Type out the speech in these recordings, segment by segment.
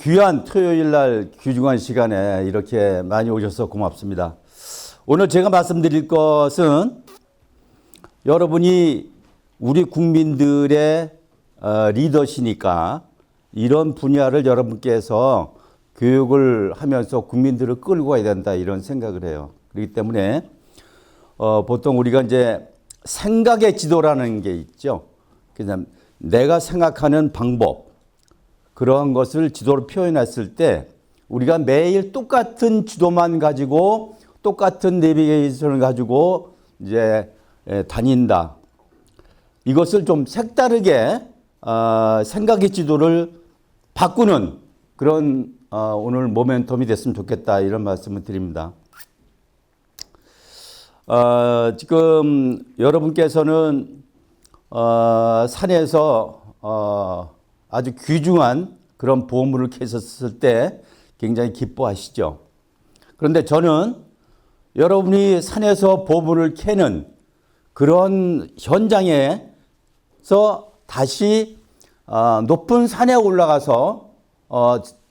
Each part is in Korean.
귀한 토요일 날 귀중한 시간에 이렇게 많이 오셔서 고맙습니다. 오늘 제가 말씀드릴 것은 여러분이 우리 국민들의 리더시니까 이런 분야를 여러분께서 교육을 하면서 국민들을 끌고 가야 된다 이런 생각을 해요. 그렇기 때문에 보통 우리가 이제 생각의 지도라는 게 있죠. 그냥 내가 생각하는 방법 그러한 것을 지도로 표현했을 때 우리가 매일 똑같은 지도만 가지고 똑같은 내비게이션을 가지고 이제 다닌다. 이것을 좀 색다르게 생각의 지도를 바꾸는 그런 오늘 모멘텀이 됐으면 좋겠다 이런 말씀을 드립니다. 지금 여러분께서는 산에서 아주 귀중한 그런 보물을 캐셨을 때 굉장히 기뻐하시죠. 그런데 저는 여러분이 산에서 보물을 캐는 그런 현장에서 다시 높은 산에 올라가서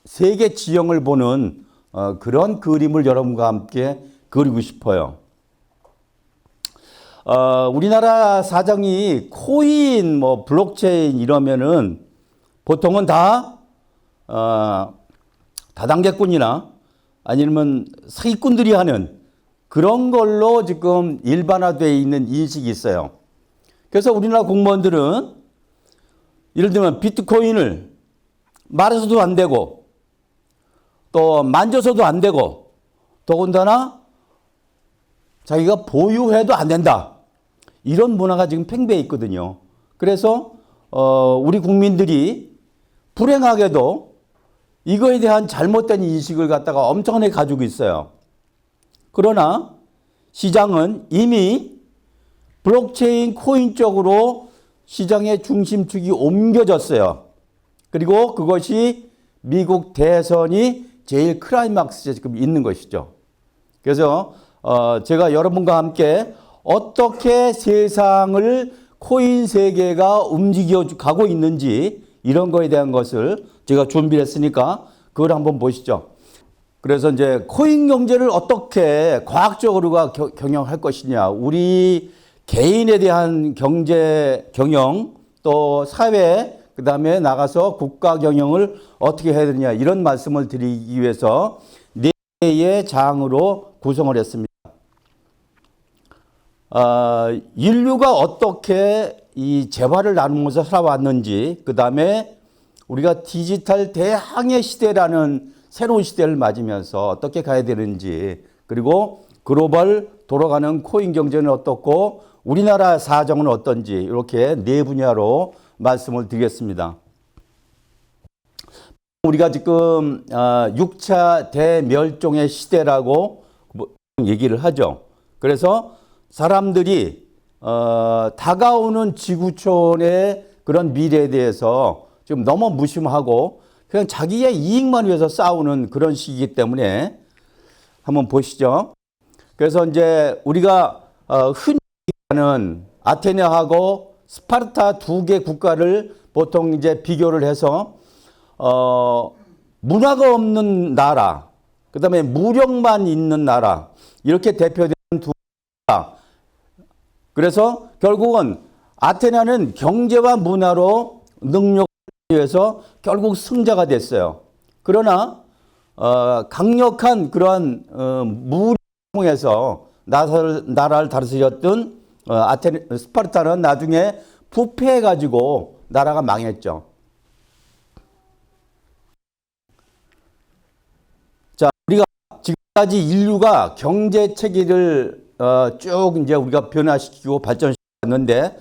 세계 지형을 보는 그런 그림을 여러분과 함께 그리고 싶어요. 우리나라 사정이 코인, 블록체인 이러면은 보통은 다 다단계꾼이나 아니면 사기꾼들이 하는 그런 걸로 지금 일반화되어 있는 인식이 있어요. 그래서 우리나라 공무원들은 예를 들면 비트코인을 말해서도 안 되고 또 만져서도 안 되고 더군다나 자기가 보유해도 안 된다. 이런 문화가 지금 팽배해 있거든요. 그래서 우리 국민들이 불행하게도 이거에 대한 잘못된 인식을 갖다가 엄청나게 가지고 있어요. 그러나 시장은 이미 블록체인 코인 쪽으로 시장의 중심축이 옮겨졌어요. 그리고 그것이 미국 대선이 제일 클라이막스에 지금 있는 것이죠. 그래서 제가 여러분과 함께 어떻게 세상을 코인 세계가 움직여 가고 있는지 이런 거에 대한 것을 제가 준비를 했으니까 그걸 한번 보시죠. 그래서 이제 코인 경제를 어떻게 과학적으로 경영할 것이냐, 우리 개인에 대한 경제 경영, 또 사회, 그 다음에 나가서 국가 경영을 어떻게 해야 되느냐 이런 말씀을 드리기 위해서 네 개의 장으로 구성을 했습니다. 인류가 어떻게 이 재화를 나누면서 살아왔는지, 그 다음에 우리가 디지털 대항해 시대라는 새로운 시대를 맞으면서 어떻게 가야 되는지, 그리고 글로벌 돌아가는 코인 경제는 어떻고 우리나라 사정은 어떤지 이렇게 네 분야로 말씀을 드리겠습니다. 우리가 지금 6차 대멸종의 시대라고 얘기를 하죠. 그래서 사람들이 다가오는 지구촌의 그런 미래에 대해서 지금 너무 무심하고 그냥 자기의 이익만 위해서 싸우는 그런 시기이기 때문에 한번 보시죠. 그래서 이제 우리가 흔히 하는 아테네하고 스파르타 두 개 국가를 보통 이제 비교를 해서 문화가 없는 나라, 그다음에 무력만 있는 나라 이렇게 대표되는 두 나라. 그래서 결국은 아테네는 경제와 문화로 능력을 위해서 결국 승자가 됐어요. 그러나 강력한 그러한 무력에서 나라를 다스렸던 스파르타는 나중에 부패해가지고 나라가 망했죠. 자, 우리가 지금까지 인류가 경제 체계를 쭉 이제 우리가 변화시키고 발전시켰는데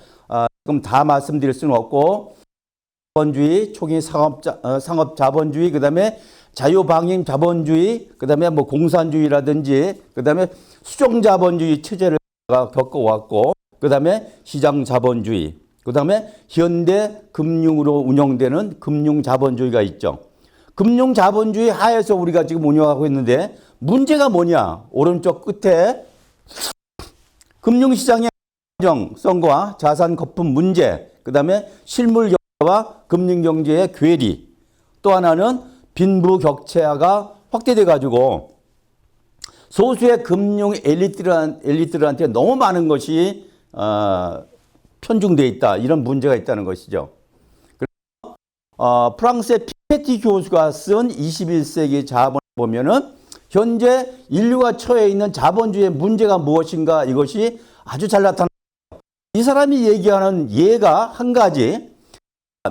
지금 다 말씀드릴 수는 없고 자본주의, 초기 상업 자본주의, 그다음에 자유방임 자본주의, 그다음에 공산주의라든지, 그다음에 수종 자본주의 체제를 겪어왔고, 그다음에 시장 자본주의, 그다음에 현대 금융으로 운영되는 금융 자본주의가 있죠. 금융 자본주의 하에서 우리가 지금 운영하고 있는데 문제가 뭐냐? 오른쪽 끝에 금융시장의 안정성과 자산 거품 문제, 그다음에 실물 경제와 금융 경제의 괴리, 또 하나는 빈부격차가 확대돼 가지고 소수의 금융 엘리트들한테 너무 많은 것이 편중돼 있다. 이런 문제가 있다는 것이죠. 프랑스의 피케티 교수가 쓴 21세기 자본을 보면은 현재 인류가 처해 있는 자본주의의 문제가 무엇인가 이것이 아주 잘 나타납니다. 이 사람이 얘기하는 예가 한 가지,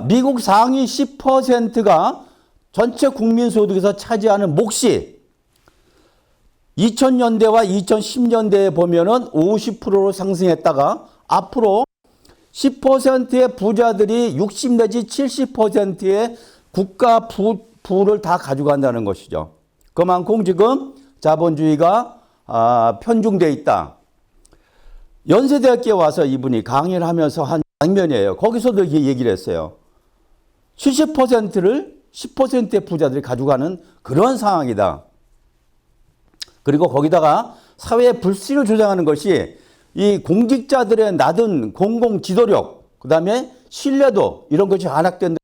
미국 상위 10%가 전체 국민 소득에서 차지하는 몫이 2000년대와 2010년대에 보면은 50%로 상승했다가 앞으로 10%의 부자들이 60 내지 70%의 국가 부를 다 가져간다는 것이죠. 그만큼 지금 자본주의가 편중되어 있다. 연세대학교에 와서 이분이 강의를 하면서 한 장면이에요. 거기서도 이렇게 얘기를 했어요. 70%를 10%의 부자들이 가져가는 그런 상황이다. 그리고 거기다가 사회의 불씨를 조장하는 것이 이 공직자들의 낮은 공공 지도력, 그 다음에 신뢰도 이런 것이 하락된다.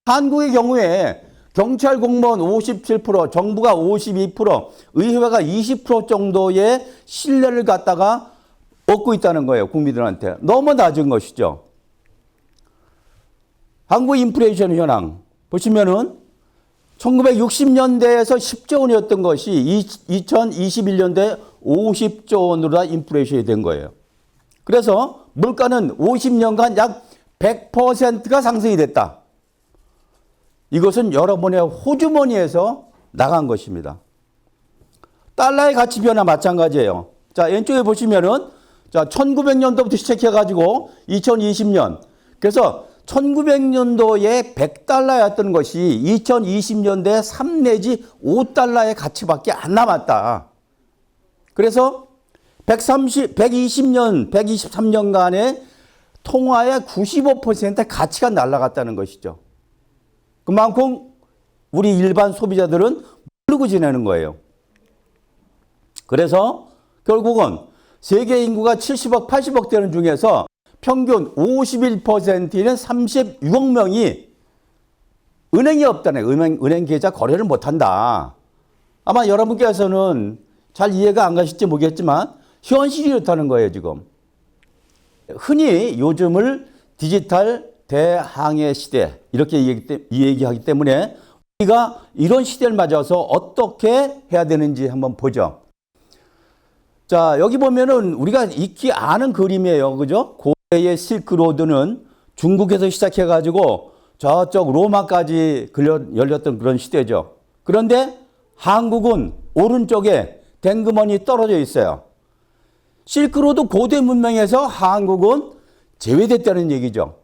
한국의 경우에 경찰 공무원 57%, 정부가 52%, 의회가 20% 정도의 신뢰를 갖다가 얻고 있다는 거예요. 국민들한테. 너무 낮은 것이죠. 한국 인플레이션 현황 보시면은 1960년대에서 10조 원이었던 것이 2021년도에 50조 원으로 다 인플레이션이 된 거예요. 그래서 물가는 50년간 약 100%가 상승이 됐다. 이것은 여러분의 호주머니에서 나간 것입니다. 달러의 가치 변화 마찬가지예요. 자, 왼쪽에 보시면은 자, 1900년도부터 시작해가지고 2020년. 그래서 1900년도에 100달러였던 것이 2020년도에 3 내지 5달러의 가치밖에 안 남았다. 그래서 120년, 123년간의 통화의 95%의 가치가 날아갔다는 것이죠. 그만큼 우리 일반 소비자들은 모르고 지내는 거예요. 그래서 결국은 세계 인구가 70억, 80억 되는 중에서 평균 51%는 36억 명이 은행이 없다네. 은행 계좌 거래를 못한다. 아마 여러분께서는 잘 이해가 안 가실지 모르겠지만 현실이 이렇다는 거예요, 지금. 흔히 요즘을 디지털 대항해 시대 이렇게 얘기하기 때문에 우리가 이런 시대를 맞아서 어떻게 해야 되는지 한번 보죠. 자, 여기 보면은 우리가 익히 아는 그림이에요. 그죠? 고대의 실크로드는 중국에서 시작해가지고 저쪽 로마까지 열렸던 그런 시대죠. 그런데 한국은 오른쪽에 댕그머니 떨어져 있어요. 실크로드 고대 문명에서 한국은 제외됐다는 얘기죠.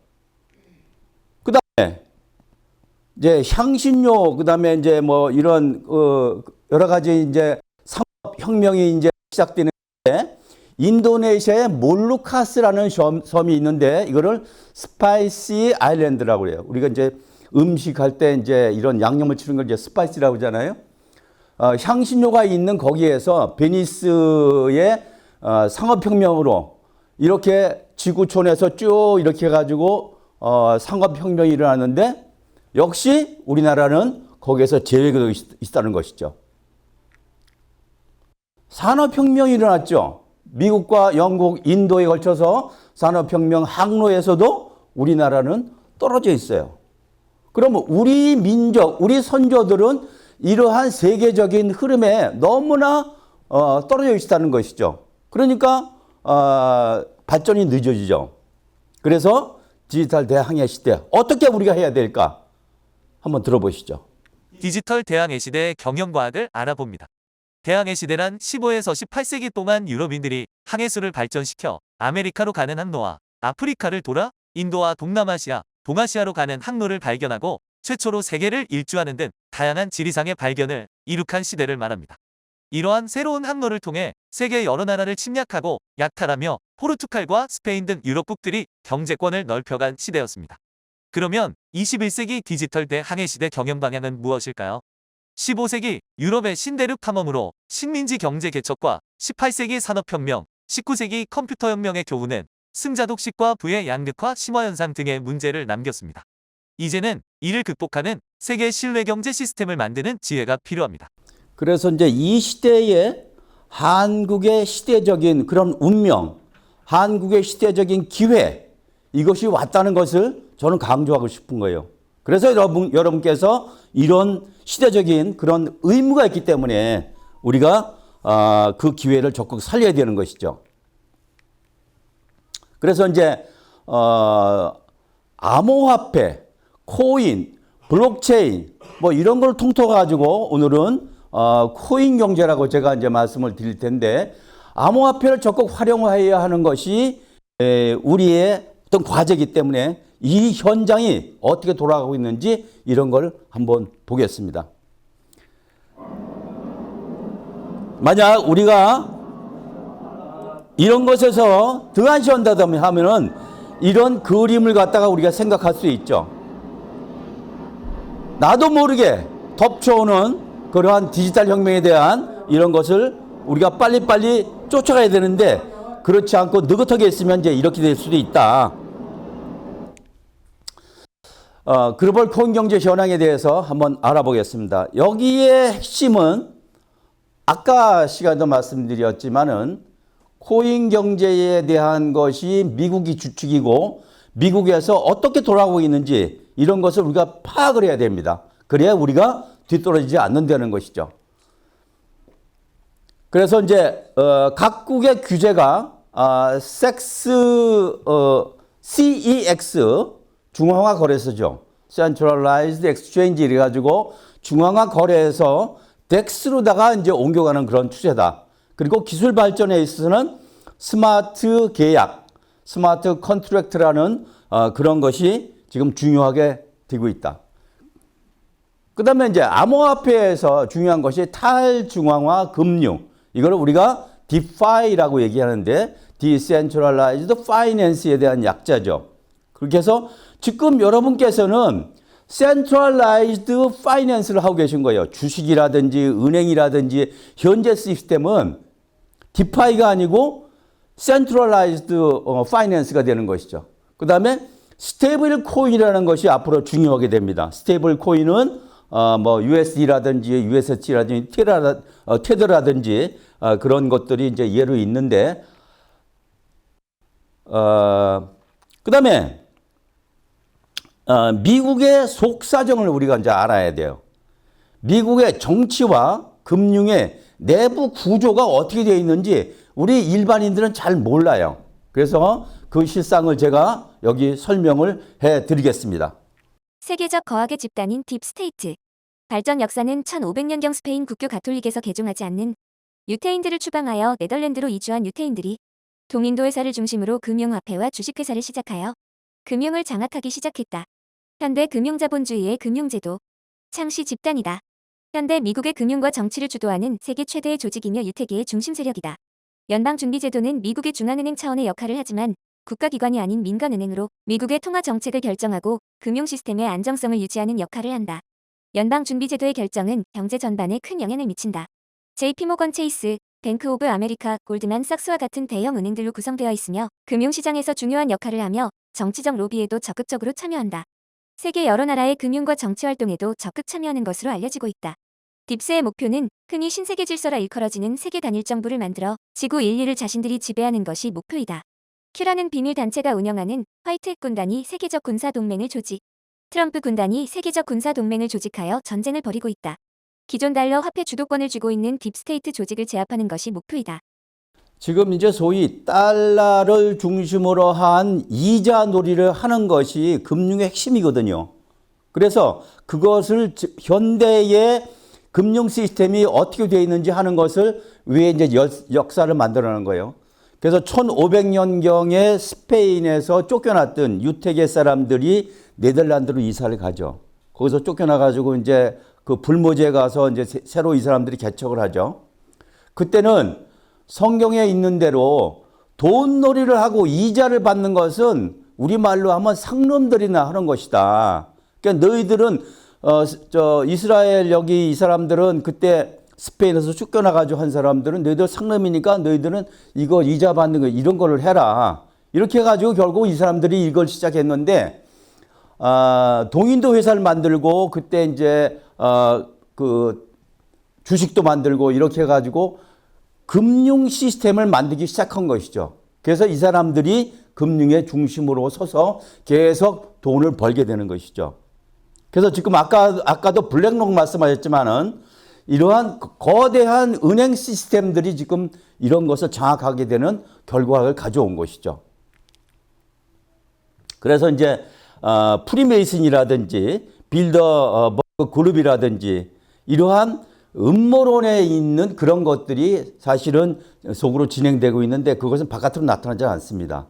그 다음에 이제 향신료, 그 다음에 이제 뭐 이런 여러 가지 이제 산업혁명이 이제 시작되는데 인도네시아의 몰루카스라는 섬이 있는데 이거를 스파이시 아일랜드라고 그래요. 우리가 이제 음식할 때 이제 이런 양념을 치는 걸 이제 스파이시라고 하잖아요. 향신료가 있는 거기에서 베니스의 상업혁명으로 이렇게 지구촌에서 쭉 이렇게 해가지고 상업혁명이 일어났는데 역시 우리나라는 거기에서 제외되어 있다는 것이죠. 산업혁명이 일어났죠. 미국과 영국, 인도에 걸쳐서 산업혁명 항로에서도 우리나라는 떨어져 있어요. 그러면 우리 민족, 우리 선조들은 이러한 세계적인 흐름에 너무나 떨어져 있다는 것이죠. 그러니까 발전이 늦어지죠. 그래서 디지털 대항해 시대 어떻게 우리가 해야 될까? 한번 들어보시죠. 디지털 대항해 시대의 경영과학을 알아봅니다. 대항해 시대란 15에서 18세기 동안 유럽인들이 항해수를 발전시켜 아메리카로 가는 항로와 아프리카를 돌아 인도와 동남아시아, 동아시아로 가는 항로를 발견하고 최초로 세계를 일주하는 등 다양한 지리상의 발견을 이룩한 시대를 말합니다. 이러한 새로운 항로를 통해 세계 여러 나라를 침략하고 약탈하며 포르투갈과 스페인 등 유럽국들이 경제권을 넓혀간 시대였습니다. 그러면 21세기 디지털 대항해 시대 경영 방향은 무엇일까요? 15세기 유럽의 신대륙 탐험으로 식민지 경제 개척과 18세기 산업혁명, 19세기 컴퓨터혁명의 교훈은 승자독식과 부의 양극화 심화 현상 등의 문제를 남겼습니다. 이제는 이를 극복하는 세계 신뢰 경제 시스템을 만드는 지혜가 필요합니다. 그래서 이제 이 시대에 한국의 시대적인 그런 운명, 한국의 시대적인 기회, 이것이 왔다는 것을 저는 강조하고 싶은 거예요. 그래서 여러분께서 이런 시대적인 그런 의무가 있기 때문에 우리가 그 기회를 적극 살려야 되는 것이죠. 그래서 이제 암호화폐, 코인, 블록체인 뭐 이런 걸 통틀어 가지고 오늘은 코인 경제라고 제가 이제 말씀을 드릴 텐데, 암호화폐를 적극 활용해야 하는 것이 우리의 어떤 과제이기 때문에 이 현장이 어떻게 돌아가고 있는지 이런 걸 한번 보겠습니다. 만약 우리가 이런 것에서 등한시한다면 하면은 이런 그림을 갖다가 우리가 생각할 수 있죠. 나도 모르게 덮쳐오는 그러한 디지털 혁명에 대한 이런 것을 우리가 빨리빨리 쫓아가야 되는데, 그렇지 않고 느긋하게 있으면 이제 이렇게 될 수도 있다. 글로벌 코인 경제 현황에 대해서 한번 알아보겠습니다. 여기에 핵심은 아까 시간에도 말씀드렸지만은 코인 경제에 대한 것이 미국이 주축이고 미국에서 어떻게 돌아가고 있는지 이런 것을 우리가 파악을 해야 됩니다. 그래야 우리가 뒤떨어지지 않는다는 것이죠. 그래서 이제 각국의 규제가 CEX 중앙화 거래소죠. Centralized Exchange 이래가지고 중앙화 거래에서 덱스로다가 이제 옮겨가는 그런 추세다. 그리고 기술 발전에 있어서는 스마트 계약, 스마트 컨트랙트라는 그런 것이 지금 중요하게 되고 있다. 그 다음에 이제 암호화폐에서 중요한 것이 탈중앙화 금융. 이걸 우리가 DeFi라고 얘기하는데 Decentralized Finance에 대한 약자죠. 그렇게 해서 지금 여러분께서는 Centralized Finance를 하고 계신 거예요. 주식이라든지 은행이라든지 현재 시스템은 DeFi가 아니고 Centralized Finance가 되는 것이죠. 그 다음에 스테이블 코인이라는 것이 앞으로 중요하게 됩니다. 스테이블 코인은 뭐 USD라든지 USD라든지 테더라든지 그런 것들이 이제 예로 있는데, 그 다음에 미국의 속사정을 우리가 이제 알아야 돼요. 미국의 정치와 금융의 내부 구조가 어떻게 되어 있는지 우리 일반인들은 잘 몰라요. 그래서 그 실상을 제가 여기 설명을 해 드리겠습니다. 세계적 거학의 집단인 딥스테이트. 발전 역사는 1500년경 스페인 국교 가톨릭에서 개종하지 않는 유태인들을 추방하여 네덜란드로 이주한 유태인들이 동인도 회사를 중심으로 금융화폐와 주식회사를 시작하여 금융을 장악하기 시작했다. 현대 금융자본주의의 금융제도. 창시 집단이다. 현대 미국의 금융과 정치를 주도하는 세계 최대의 조직이며 유태계의 중심 세력이다. 연방준비제도는 미국의 중앙은행 차원의 역할을 하지만 국가기관이 아닌 민간은행으로 미국의 통화 정책을 결정하고 금융 시스템의 안정성을 유지하는 역할을 한다. 연방준비제도의 결정은 경제 전반에 큰 영향을 미친다. JP모건 체이스, 뱅크 오브 아메리카, 골드만삭스와 같은 대형 은행들로 구성되어 있으며 금융시장에서 중요한 역할을 하며 정치적 로비에도 적극적으로 참여한다. 세계 여러 나라의 금융과 정치 활동에도 적극 참여하는 것으로 알려지고 있다. 딥스의 목표는 흔히 신세계 질서라 일컬어지는 세계 단일 정부를 만들어 지구 인류를 자신들이 지배하는 것이 목표이다. 큐라는 비밀 단체가 운영하는 화이트핵 군단이 세계적 군사 동맹을 조직. 트럼프 군단이 세계적 군사 동맹을 조직하여 전쟁을 벌이고 있다. 기존 달러 화폐 주도권을 쥐고 있는 딥스테이트 조직을 제압하는 것이 목표이다. 지금 이제 소위 달러를 중심으로 한 이자 놀이를 하는 것이 금융의 핵심이거든요. 그래서 그것을 현대의 금융 시스템이 어떻게 되어 있는지 하는 것을 위해 이제 역사를 만들어내는 거예요. 그래서 1500년경에 스페인에서 쫓겨났던 유태계 사람들이 네덜란드로 이사를 가죠. 거기서 쫓겨나가지고 이제 그 불모지에 가서 이제 새로 이 사람들이 개척을 하죠. 그때는 성경에 있는 대로 돈놀이를 하고 이자를 받는 것은 우리말로 하면 상놈들이나 하는 것이다. 그러니까 너희들은 이스라엘 여기 이 사람들은 그때 스페인에서 쫓겨나가지고 한 사람들은 너희들 상놈이니까 너희들은 이거 이자 받는 거 이런 거를 해라. 이렇게 해가지고 결국 이 사람들이 이걸 시작했는데, 동인도 회사를 만들고 그때 이제 그 주식도 만들고 이렇게 해가지고 금융 시스템을 만들기 시작한 것이죠. 그래서 이 사람들이 금융의 중심으로 서서 계속 돈을 벌게 되는 것이죠. 그래서 지금 아까도 블랙록 말씀하셨지만은 이러한 거대한 은행 시스템들이 지금 이런 것을 장악하게 되는 결과를 가져온 것이죠. 그래서 이제 프리메이슨이라든지 빌더 그룹이라든지 이러한 음모론에 있는 그런 것들이 사실은 속으로 진행되고 있는데 그것은 바깥으로 나타나지 않습니다.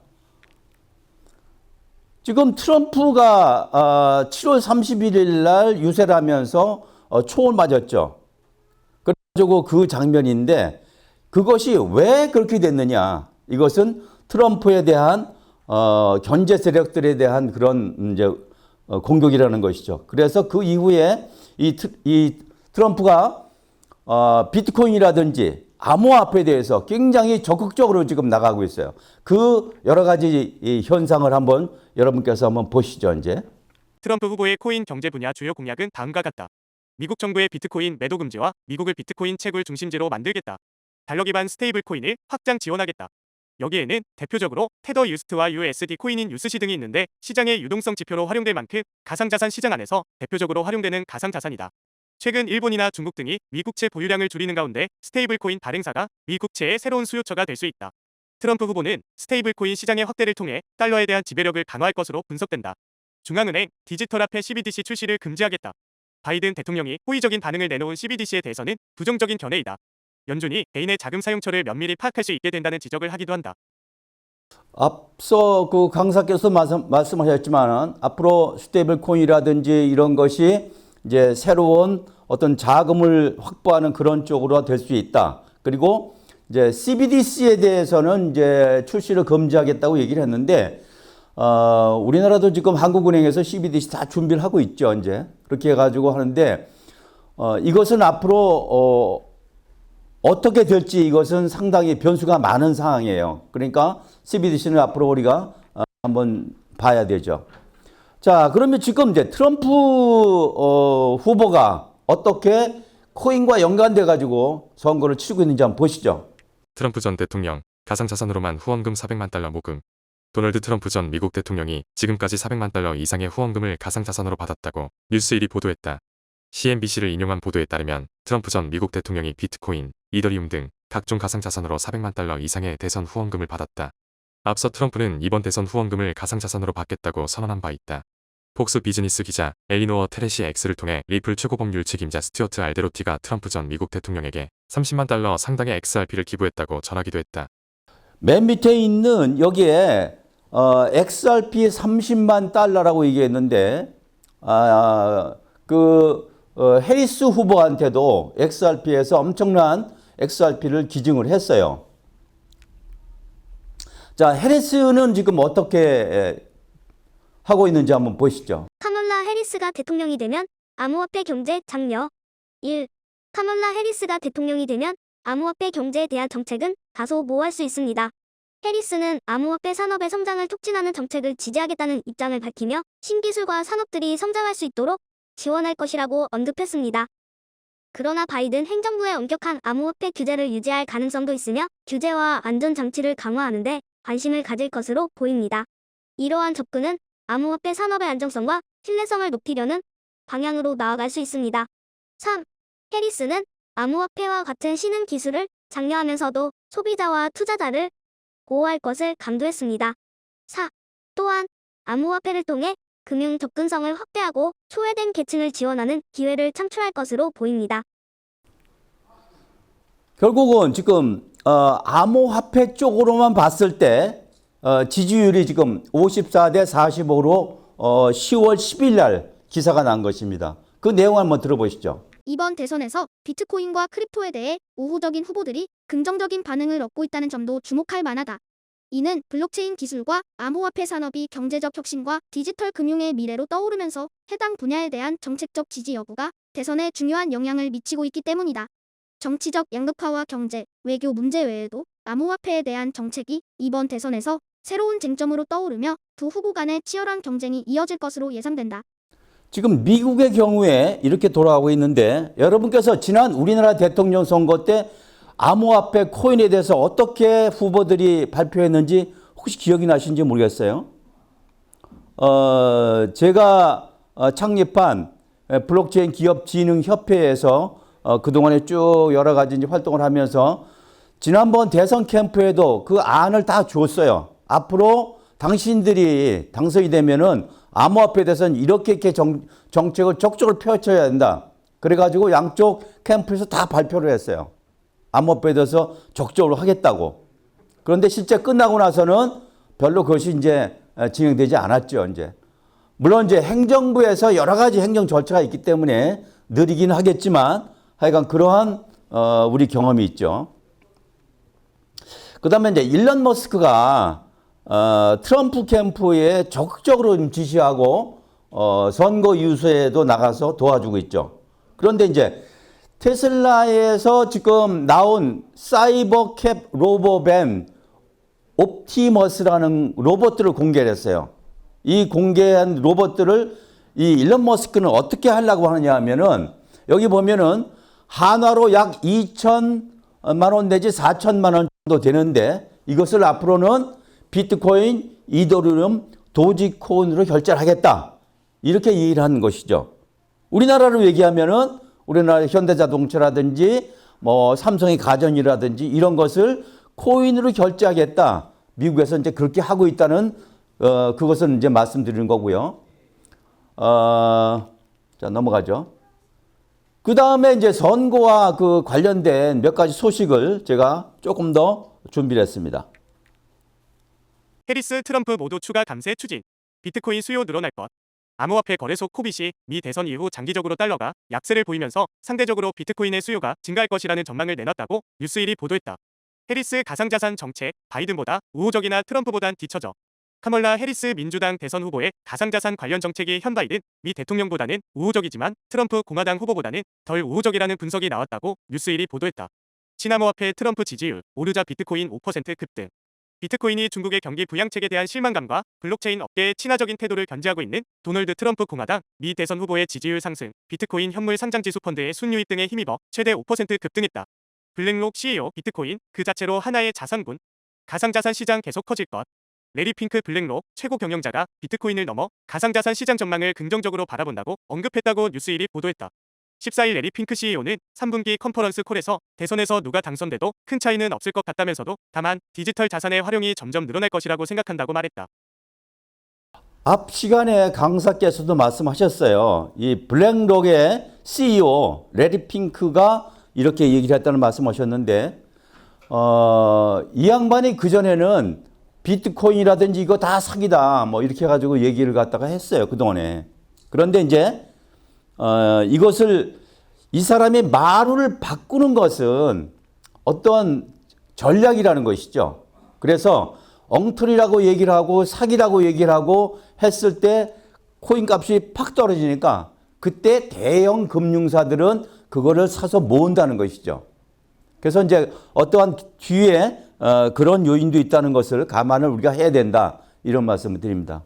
지금 트럼프가 7월 31일 날 유세를 하면서 총을 맞았죠. 그래가지고 그 장면인데 그것이 왜 그렇게 됐느냐. 이것은 트럼프에 대한 견제 세력들에 대한 그런 이제 공격이라는 것이죠. 그래서 그 이후에 이 트럼프가 비트코인이라든지 암호화폐에 대해서 굉장히 적극적으로 지금 나가고 있어요. 그 여러 가지 이 현상을 한번 여러분께서 한번 보시죠, 이제. 트럼프 후보의 코인 경제 분야 주요 공약은 다음과 같다. 미국 정부의 비트코인 매도 금지와 미국을 비트코인 채굴 중심지로 만들겠다. 달러 기반 스테이블 코인을 확장 지원하겠다. 여기에는 대표적으로 테더 유스트와 USD 코인인 USC 등이 있는데 시장의 유동성 지표로 활용될 만큼 가상자산 시장 안에서 대표적으로 활용되는 가상자산이다. 최근 일본이나 중국 등이 미국채 보유량을 줄이는 가운데 스테이블코인 발행사가 미국채의 새로운 수요처가 될 수 있다. 트럼프 후보는 스테이블코인 시장의 확대를 통해 달러에 대한 지배력을 강화할 것으로 분석된다. 중앙은행 디지털화폐 CBDC 출시를 금지하겠다. 바이든 대통령이 호의적인 반응을 내놓은 CBDC에 대해서는 부정적인 견해이다. 연준이 개인의 자금 사용처를 면밀히 파악할 수 있게 된다는 지적을 하기도 한다. 앞서 그 강사께서 말씀하셨지만 앞으로 스테이블 코인이라든지 이런 것이 이제 새로운 어떤 자금을 확보하는 그런 쪽으로 될 수 있다. 그리고 이제 CBDC에 대해서는 이제 출시를 금지하겠다고 얘기를 했는데 우리나라도 지금 한국은행에서 CBDC 다 준비를 하고 있죠, 이제. 그렇게 해가지고 하는데 이것은 앞으로 어떻게 될지 이것은 상당히 변수가 많은 상황이에요. 그러니까 CBDC는 앞으로 우리가 한번 봐야 되죠. 자, 그러면 지금 이제 트럼프 후보가 어떻게 코인과 연관돼 가지고 선거를 치르고 있는지 한번 보시죠. 트럼프 전 대통령 가상자산으로만 후원금 400만 달러 모금. 도널드 트럼프 전 미국 대통령이 지금까지 400만 달러 이상의 후원금을 가상자산으로 받았다고 뉴스1이 보도했다. CNBC를 인용한 보도에 따르면 트럼프 전 미국 대통령이 비트코인, 이더리움 등 각종 가상자산으로 400만 달러 이상의 대선 후원금을 받았다. 앞서 트럼프는 이번 대선 후원금을 가상자산으로 받겠다고 선언한 바 있다. 폭스 비즈니스 기자 엘리노어 테레시 X를 통해 리플 최고법률 책임자 스튜어트 알데로티가 트럼프 전 미국 대통령에게 30만 달러 상당의 XRP를 기부했다고 전하기도 했다. 맨 밑에 있는 여기에 XRP 30만 달러라고 얘기했는데 해리스 후보한테도 XRP에서 엄청난 XRP를 기증을 했어요. 자, 해리스는 지금 어떻게 하고 있는지 한번 보시죠. 카멀라 해리스가 대통령이 되면 암호화폐 경제 장려 1. 카멀라 해리스가 대통령이 되면 암호화폐 경제에 대한 정책은 다소 모호할 수 있습니다. 해리스는 암호화폐 산업의 성장을 촉진하는 정책을 지지하겠다는 입장을 밝히며 신기술과 산업들이 성장할 수 있도록 지원할 것이라고 언급했습니다. 그러나 바이든 행정부의 엄격한 암호화폐 규제를 유지할 가능성도 있으며 규제와 안전장치를 강화하는 데 관심을 가질 것으로 보입니다. 이러한 접근은 암호화폐 산업의 안정성과 신뢰성을 높이려는 방향으로 나아갈 수 있습니다. 3. 해리스는 암호화폐와 같은 신흥 기술을 장려하면서도 소비자와 투자자를 보호할 것을 강조했습니다. 4. 또한 암호화폐를 통해 금융 접근성을 확대하고 소외된 계층을 지원하는 기회를 창출할 것으로 보입니다. 결국은 지금 암호화폐 쪽으로만 봤을 때 지지율이 지금 54대 45로 10월 10일 날 기사가 난 것입니다. 그 내용 한번 들어보시죠. 이번 대선에서 비트코인과 크립토에 대해 우호적인 후보들이 긍정적인 반응을 얻고 있다는 점도 주목할 만하다. 이는 블록체인 기술과 암호화폐 산업이 경제적 혁신과 디지털 금융의 미래로 떠오르면서 해당 분야에 대한 정책적 지지 여부가 대선에 중요한 영향을 미치고 있기 때문이다. 정치적 양극화와 경제, 외교 문제 외에도 암호화폐에 대한 정책이 이번 대선에서 새로운 쟁점으로 떠오르며 두 후보 간의 치열한 경쟁이 이어질 것으로 예상된다. 지금 미국의 경우에 이렇게 돌아가고 있는데 여러분께서 지난 우리나라 대통령 선거 때 암호화폐 코인에 대해서 어떻게 후보들이 발표했는지 혹시 기억이 나시는지 모르겠어요. 제가 창립한 블록체인 기업 진흥 협회에서 그동안에 쭉 여러 가지 이제 활동을 하면서 지난번 대선 캠프에도 그 안을 다 줬어요. 앞으로 당신들이 당선이 되면은 암호화폐에 대해서는 이렇게 정책을 적극적으로 펼쳐야 된다. 그래가지고 양쪽 캠프에서 다 발표를 했어요. 암호화폐에 대해서 적극적으로 하겠다고. 그런데 실제 끝나고 나서는 별로 그것이 이제 진행되지 않았죠, 이제. 물론 이제 행정부에서 여러 가지 행정 절차가 있기 때문에 느리긴 하겠지만 하여간 그러한 우리 경험이 있죠. 그 다음에 이제 일론 머스크가 트럼프 캠프에 적극적으로 지시하고 선거 유세에도 나가서 도와주고 있죠. 그런데 이제 테슬라에서 지금 나온 사이버 캡 로보밴 옵티머스라는 로봇들을 공개를 했어요. 이 공개한 로봇들을 이 일론 머스크는 어떻게 하려고 하느냐 하면은 여기 보면은 한화로 약 2천만 원 내지 4천만 원 정도 되는데 이것을 앞으로는 비트코인, 이더리움, 도지코인으로 결제를 하겠다. 이렇게 얘기를 하는 것이죠. 우리나라로 얘기하면은 우리나라 현대자동차라든지 뭐 삼성의 가전이라든지 이런 것을 코인으로 결제하겠다. 미국에서 이제 그렇게 하고 있다는 그것을 이제 말씀드리는 거고요. 자, 넘어가죠. 그 다음에 이제 선거와 그 관련된 몇 가지 소식을 제가 조금 더 준비를 했습니다. 해리스, 트럼프 모두 추가 감세 추진. 비트코인 수요 늘어날 것. 암호화폐 거래소 코빗이 미 대선 이후 장기적으로 달러가 약세를 보이면서 상대적으로 비트코인의 수요가 증가할 것이라는 전망을 내놨다고 뉴스일이 보도했다. 해리스 가상자산 정책, 바이든보다 우호적이나 트럼프보단 뒤처져. 카멀라 해리스 민주당 대선 후보의 가상자산 관련 정책이 현 바이든 미 대통령보다는 우호적이지만 트럼프 공화당 후보보다는 덜 우호적이라는 분석이 나왔다고 뉴스일이 보도했다. 친암호화폐 트럼프 지지율, 오르자 비트코인 5% 급등. 비트코인이 중국의 경기 부양책에 대한 실망감과 블록체인 업계의 친화적인 태도를 견지하고 있는 도널드 트럼프 공화당 미 대선 후보의 지지율 상승, 비트코인 현물 상장지수 펀드의 순유입 등에 힘입어 최대 5% 급등했다. 블랙록 CEO 비트코인 그 자체로 하나의 자산군. 가상자산 시장 계속 커질 것. 레리 핑크 블랙록 최고 경영자가 비트코인을 넘어 가상자산 시장 전망을 긍정적으로 바라본다고 언급했다고 뉴스일이 보도했다. 14일 레리 핑크 CEO는 3분기 컨퍼런스 콜에서 대선에서 누가 당선돼도 큰 차이는 없을 것 같다면서도 다만 디지털 자산의 활용이 점점 늘어날 것이라고 생각한다고 말했다. 앞 시간에 강사께서도 말씀하셨어요. 이 블랙록의 CEO 레리 핑크가 이렇게 얘기를 했다는 말씀하셨는데 이 양반이 그전에는 비트코인이라든지 이거 다 사기다 뭐 이렇게 해가지고 얘기를 갖다가 했어요. 그동안에. 그런데 이제 이것을 이 사람의 말을 바꾸는 것은 어떠한 전략이라는 것이죠. 그래서 엉터리라고 얘기를 하고 사기라고 얘기를 하고 했을 때 코인 값이 팍 떨어지니까 그때 대형 금융사들은 그거를 사서 모은다는 것이죠. 그래서 이제 어떠한 뒤에 그런 요인도 있다는 것을 감안을 우리가 해야 된다. 이런 말씀을 드립니다.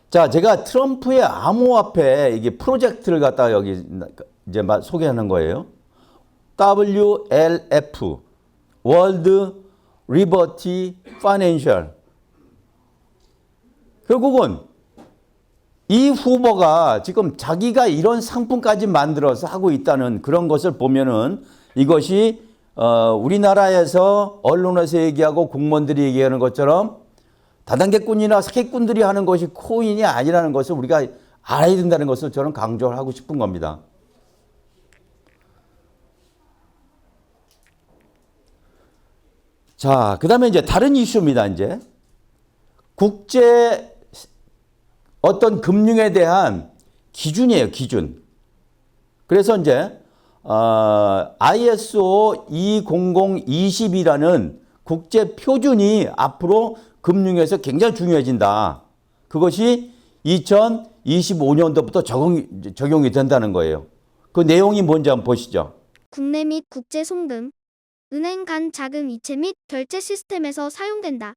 자, 제가 트럼프의 암호화폐 이게 프로젝트를 갖다가 여기 이제 소개하는 거예요. WLF, World Liberty Financial. 결국은 이 후보가 지금 자기가 이런 상품까지 만들어서 하고 있다는 그런 것을 보면은 이것이 우리나라에서 언론에서 얘기하고 공무원들이 얘기하는 것처럼 다단계꾼이나 사기꾼들이 하는 것이 코인이 아니라는 것을 우리가 알아야 된다는 것을 저는 강조를 하고 싶은 겁니다. 자, 그 다음에 이제 다른 이슈입니다. 이제 국제 어떤 금융에 대한 기준이에요. 기준. 그래서 이제 ISO 20020이라는 국제 표준이 앞으로 금융에서 굉장히 중요해진다. 그것이 2025년도부터 적용이 된다는 거예요. 그 내용이 뭔지 한번 보시죠. 국내 및 국제 송금, 은행 간 자금 이체 및 결제 시스템에서 사용된다.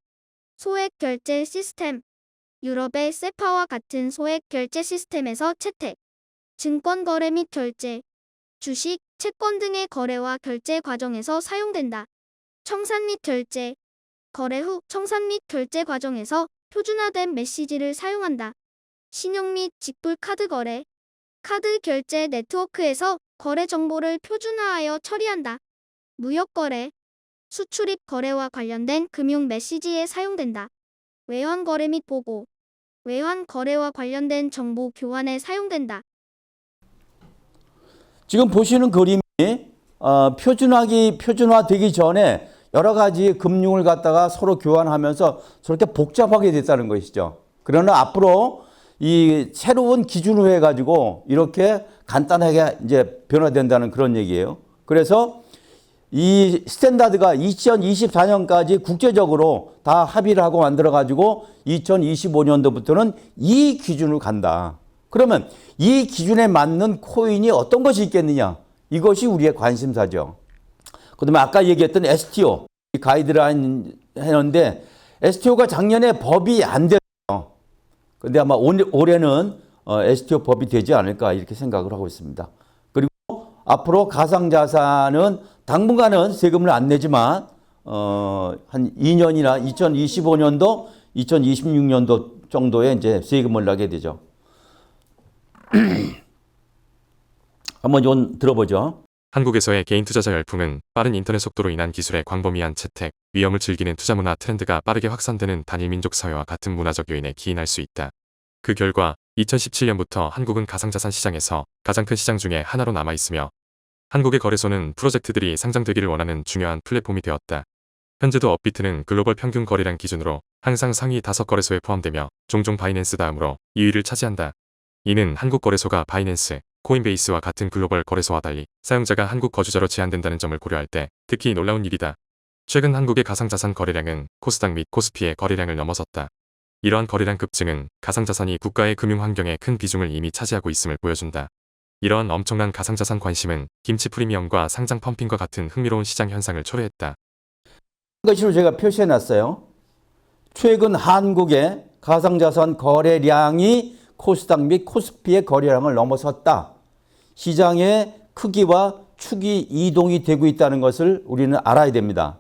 소액 결제 시스템. 유럽의 세파와 같은 소액 결제 시스템에서 채택, 증권 거래 및 결제, 주식, 채권 등의 거래와 결제 과정에서 사용된다. 청산 및 결제. 거래 후 청산 및 결제 과정에서 표준화된 메시지를 사용한다. 신용 및 직불 카드 거래. 카드 결제 네트워크에서 거래 정보를 표준화하여 처리한다. 무역 거래. 수출입 거래와 관련된 금융 메시지에 사용된다. 외환 거래 및 보고. 외환 거래와 관련된 정보 교환에 사용된다. 지금 보시는 그림이 표준화되기 전에 여러 가지 금융을 갖다가 서로 교환하면서 저렇게 복잡하게 됐다는 것이죠. 그러나 앞으로 이 새로운 기준으로 해가지고 이렇게 간단하게 이제 변화된다는 그런 얘기예요. 그래서 이 스탠다드가 2024년까지 국제적으로 다 합의를 하고 만들어가지고 2025년도부터는 이 기준으로 간다. 그러면 이 기준에 맞는 코인이 어떤 것이 있겠느냐? 이것이 우리의 관심사죠. 그다음에 아까 얘기했던 STO 가이드라인 했는데 STO가 작년에 법이 안 됐어요. 근데 아마 올해는 STO 법이 되지 않을까 이렇게 생각을 하고 있습니다. 그리고 앞으로 가상자산은 당분간은 세금을 안 내지만 한 2년이나 2025년도, 2026년도 정도에 이제 세금을 내게 되죠. 한번 좀 들어보죠. 한국에서의 개인 투자자 열풍은 빠른 인터넷 속도로 인한 기술의 광범위한 채택, 위험을 즐기는 투자 문화 트렌드가 빠르게 확산되는 단일 민족 사회와 같은 문화적 요인에 기인할 수 있다. 그 결과 2017년부터 한국은 가상자산 시장에서 가장 큰 시장 중에 하나로 남아 있으며 한국의 거래소는 프로젝트들이 상장되기를 원하는 중요한 플랫폼이 되었다. 현재도 업비트는 글로벌 평균 거래량 기준으로 항상 상위 5거래소에 포함되며 종종 바이낸스 다음으로 2위를 차지한다. 이는 한국 거래소가 바이낸스, 코인베이스와 같은 글로벌 거래소와 달리 사용자가 한국 거주자로 제한된다는 점을 고려할 때 특히 놀라운 일이다. 최근 한국의 가상자산 거래량은 코스닥 및 코스피의 거래량을 넘어섰다. 이러한 거래량 급증은 가상자산이 국가의 금융 환경에 큰 비중을 이미 차지하고 있음을 보여준다. 이러한 엄청난 가상자산 관심은 김치 프리미엄과 상장 펌핑과 같은 흥미로운 시장 현상을 초래했다. 것으로 제가 표시해 놨어요. 최근 한국의 가상자산 거래량이 코스닥 및 코스피의 거래량을 넘어섰다. 시장의 크기와 축이 이동이 되고 있다는 것을 우리는 알아야 됩니다.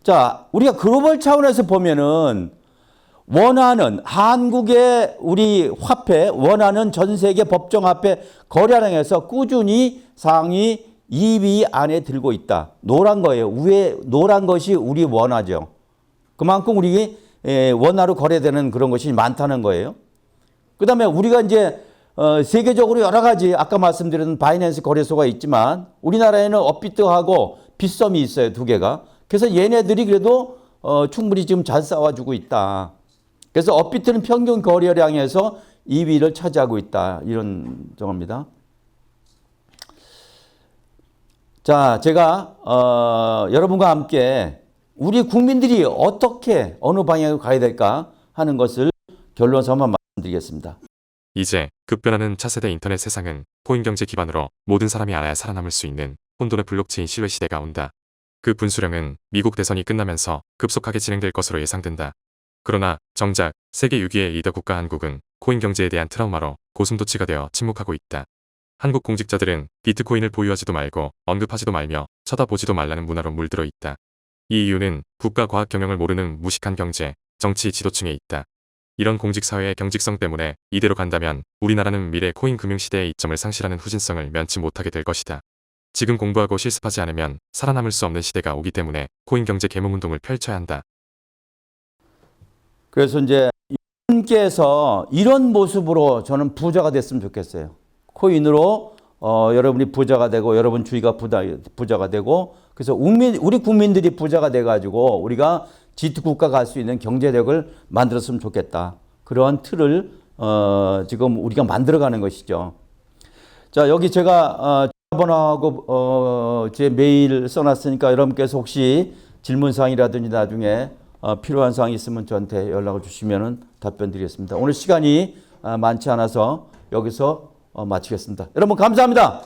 자, 우리가 글로벌 차원에서 보면은 원하는 한국의 우리 화폐, 원하는 전 세계 법정 화폐 거래량에서 꾸준히 상위 2위 안에 들고 있다. 노란 거예요. 위에 노란 것이 우리 원화죠. 그만큼 우리 원화로 거래되는 그런 것이 많다는 거예요. 그 다음에 우리가 이제 세계적으로 여러 가지 아까 말씀드린 바이낸스 거래소가 있지만 우리나라에는 업비트하고 빗썸이 있어요. 두 개가. 그래서 얘네들이 그래도 충분히 지금 잘 싸워주고 있다. 그래서 업비트는 평균 거래량에서 2위를 차지하고 있다. 이런 정도입니다. 자, 제가 여러분과 함께 우리 국민들이 어떻게 어느 방향으로 가야 될까 하는 것을 결론서만 말씀드리겠습니다. 이제 급변하는 차세대 인터넷 세상은 코인 경제 기반으로 모든 사람이 알아야 살아남을 수 있는 혼돈의 블록체인 신뢰 시대가 온다. 그 분수령은 미국 대선이 끝나면서 급속하게 진행될 것으로 예상된다. 그러나 정작 세계 6위의 리더 국가 한국은 코인 경제에 대한 트라우마로 고슴도치가 되어 침묵하고 있다. 한국 공직자들은 비트코인을 보유하지도 말고 언급하지도 말며 쳐다보지도 말라는 문화로 물들어 있다. 이 이유는 국가 과학 경영을 모르는 무식한 경제, 정치 지도층에 있다. 이런 공직사회의 경직성 때문에 이대로 간다면 우리나라는 미래 코인 금융시대의 이점을 상실하는 후진성을 면치 못하게 될 것이다. 지금 공부하고 실습하지 않으면 살아남을 수 없는 시대가 오기 때문에 코인 경제 계몽운동을 펼쳐야 한다. 그래서 이제 여러분께서 이런 모습으로 저는 부자가 됐으면 좋겠어요. 코인으로 여러분이 부자가 되고 여러분 주위가 부자가 되고 그래서 우리 국민들이 부자가 돼가지고 우리가 G2 국가 갈 수 있는 경제력을 만들었으면 좋겠다. 그러한 틀을 지금 우리가 만들어가는 것이죠. 자, 여기 제가 전화번호하고 제 메일 써놨으니까 여러분께서 혹시 질문사항이라든지 나중에 필요한 사항이 있으면 저한테 연락을 주시면 답변 드리겠습니다. 오늘 시간이 많지 않아서 여기서 마치겠습니다. 여러분 감사합니다.